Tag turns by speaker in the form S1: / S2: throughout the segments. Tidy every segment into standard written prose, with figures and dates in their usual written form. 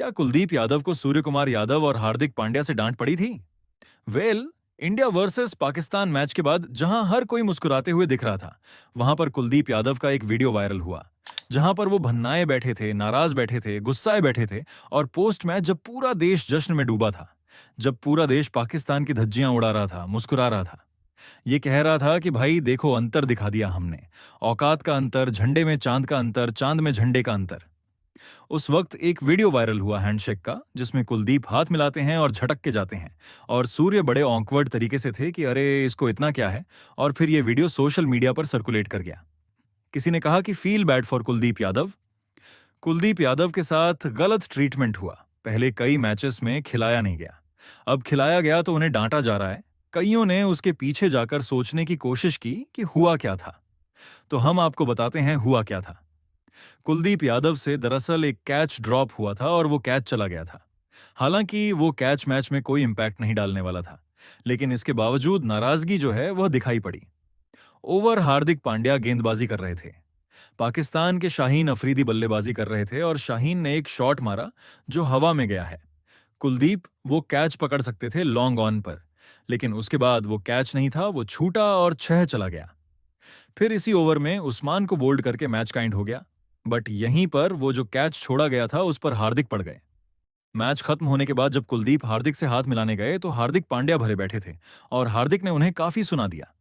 S1: क्या कुलदीप यादव को सूर्य कुमार यादव और हार्दिक पांड्या से डांट पड़ी थी? Well, India versus Pakistan match के बाद जहां हर कोई मुस्कुराते हुए दिख रहा था, वहां पर कुलदीप यादव का एक वीडियो वायरल हुआ, जहां पर वो भन्नाए बैठे थे, नाराज बैठे थे, गुस्साए बैठे थे। और पोस्ट मैच जब पूरा देश जश्न में डूबा था, जब पूरा देश पाकिस्तान की धज्जियां उड़ा रहा था, मुस्कुरा रहा था, ये कह रहा था कि भाई देखो अंतर दिखा दिया हमने, औकात का अंतर, झंडे में चांद का अंतर, चांद में झंडे का अंतर। उस वक्त एक वीडियो वायरल हुआ हैंडशेक का, जिसमें कुलदीप हाथ मिलाते हैं और झटक के जाते हैं, और सूर्य बड़े ऑकवर्ड तरीके से थे कि अरे इसको इतना क्या है। और फिर ये वीडियो सोशल मीडिया पर सर्कुलेट कर गया। किसी ने कहा कि feel bad for Kuldeep Yadav. Kuldeep Yadav के साथ गलत ट्रीटमेंट हुआ। पहले कई मैचेस में खिलाया नहीं गया, अब खिलाया गया तो उन्हें डांटा जा रहा है। कईयों ने उसके पीछे जाकर सोचने की कोशिश की कि हुआ क्या था। तो हम आपको बताते हैं हुआ क्या था। कुलदीप यादव से दरअसल एक कैच ड्रॉप हुआ था और वो कैच चला गया था। हालांकि वो कैच मैच में कोई इंपैक्ट नहीं डालने वाला था, लेकिन इसके बावजूद नाराजगी जो है वह दिखाई पड़ी। ओवर हार्दिक पांड्या गेंदबाजी कर रहे थे, पाकिस्तान के शाहीन अफरीदी बल्लेबाजी कर रहे थे, और शाहीन ने एक शॉट मारा जो हवा में गया है। कुलदीप वो कैच पकड़ सकते थे लॉन्ग ऑन पर, लेकिन उसके बाद वो कैच नहीं था, वो छूटा और 6 चला गया। फिर इसी ओवर में उस्मान को बोल्ड करके मैच का एंड हो गया। बट यहीं पर वो जो कैच छोड़ा गया था उस पर हार्दिक पड़ गए। मैच खत्म होने के बाद जब कुलदीप हार्दिक से हाथ मिलाने गए तो हार्दिक पांड्या भरे बैठे थे, और हार्दिक ने उन्हें काफी सुना दिया,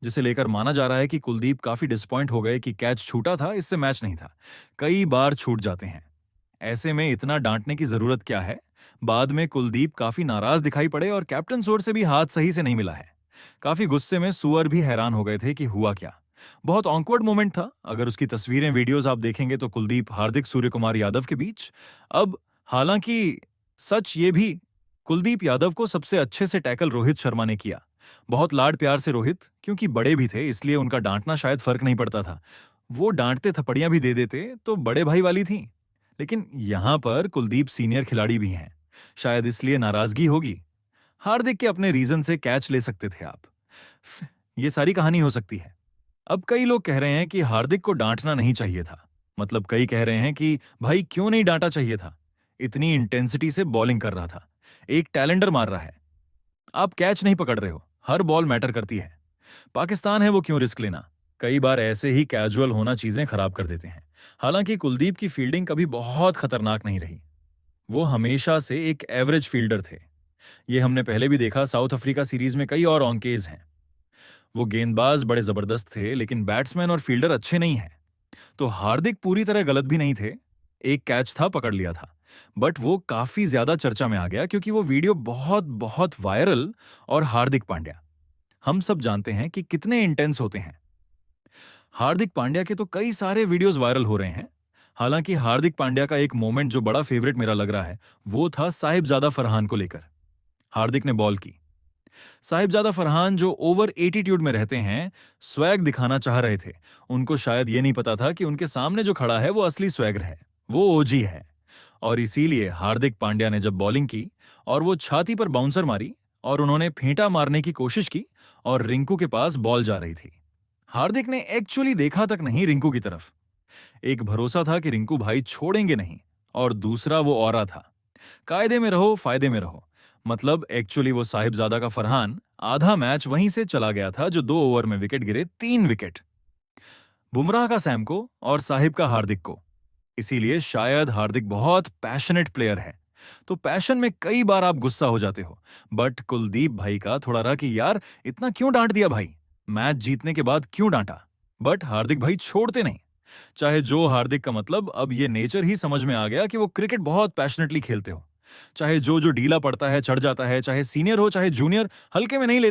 S1: जिसे लेकर माना जा रहा है कि कुलदीप काफी डिसपॉइंट हो गए कि कैच छूटा था, इससे मैच नहीं था। कई बार छूट जाते हैं, ऐसे में इतना डांटने की जरूरत क्या है। बाद में कुलदीप काफी नाराज दिखाई पड़े और कैप्टन सोर से भी हाथ सही से नहीं मिला है। काफी गुस्से में सुअर भी हैरान हो गए थे कि हुआ क्या। बहुत ऑकवर्ड मोमेंट था। अगर उसकी तस्वीरें, वीडियोस आप देखेंगे तो कुलदीप, हार्दिक, सूर्य कुमार यादव के बीच। अब हालांकि सच ये भी, कुलदीप यादव को सबसे अच्छे से टैकल रोहित शर्मा ने किया। बहुत लाड प्यार से रोहित, क्योंकि बड़े भी थे इसलिए उनका डांटना शायद फर्क नहीं पड़ता था। वो डांटते, थप्पड़ियां भी दे देते तो बड़े भाई वाली थी। लेकिन यहां पर कुलदीप सीनियर खिलाड़ी भी हैं, शायद इसलिए नाराजगी होगी। हार्दिक के अपने रीजन से कैच ले सकते थे आप। ये सारी कहानी हो सकती है। अब कई लोग कह रहे हैं कि हार्दिक को डांटना नहीं चाहिए था। मतलब कई कह रहे हैं कि भाई क्यों नहीं डांटा चाहिए था, इतनी इंटेंसिटी से बॉलिंग कर रहा था, एक टैलेंडर मार रहा है, आप कैच नहीं पकड़ रहे हो, हर बॉल मैटर करती है, पाकिस्तान है वो क्यों रिस्क लेना। कई बार ऐसे ही कैजुअल होना चीजें खराब कर देते हैं। हालांकि कुलदीप की फील्डिंग कभी बहुत खतरनाक नहीं रही, वो हमेशा से एक एवरेज फील्डर थे। ये हमने पहले भी देखा, साउथ अफ्रीका सीरीज में कई और ऑनकेज हैं। वो गेंदबाज बड़े जबरदस्त थे, लेकिन बैट्समैन और फील्डर अच्छे नहीं हैं। तो हार्दिक पूरी तरह गलत भी नहीं थे। एक कैच था, पकड़ लिया था, बट वो काफी ज्यादा चर्चा में आ गया क्योंकि वो वीडियो बहुत बहुत वायरल। और हार्दिक पांड्या, हम सब जानते हैं कि कितने इंटेंस होते हैं। हार्दिक पांड्या के तो कई सारे वीडियोस वायरल हो रहे हैं। हालांकि हार्दिक पांड्या का एक मोमेंट जो बड़ा फेवरेट मेरा लग रहा है, वो था साहिबजादा फरहान को लेकर। हार्दिक ने बॉल की, साहिबजादा फरहान जो ओवर एटीट्यूड में रहते हैं, स्वैग दिखाना चाह रहे थे। उनको शायद ये नहीं पता था कि उनके सामने जो खड़ा है वो असली स्वैगर है, वो ओजी है। और इसीलिए हार्दिक पांड्या ने जब बॉलिंग की और वो छाती पर बाउंसर मारी और उन्होंने फेंटा मारने की कोशिश की और रिंकू के पास बॉल जा रही थी। हार्दिक ने एक्चुअली देखा तक नहीं रिंकू की तरफ। एक भरोसा था कि रिंकू भाई छोड़ेंगे नहीं, और दूसरा वो औरा था, कायदे में रहो फायदे में रहो। मतलब एक्चुअली वो साहिबजादा का फरहान आधा मैच वहीं से चला गया था, जो 2 ओवर में विकेट गिरे, 3 विकेट, बुमराह का सैम को और साहिब का हार्दिक को। इसीलिए शायद हार्दिक बहुत पैशनेट प्लेयर है, तो पैशन में कई बार आप गुस्सा हो जाते हो। बट कुलदीप भाई का थोड़ा रहा कि यार इतना क्यों डांट दिया भाई, मैच जीतने के बाद क्यों डांटा। बट हार्दिक भाई छोड़ते नहीं। चाहे जो हार्दिक का मतलब अब ये नेचर ही समझ में आ गया कि वो क्रिकेट बहुत पैशनेटली खेलते हो। चाहे जो जो ढीला पड़ता है चढ़ जाता है, चाहे सीनियर हो चाहे जूनियर, हल्के में नहीं लेते।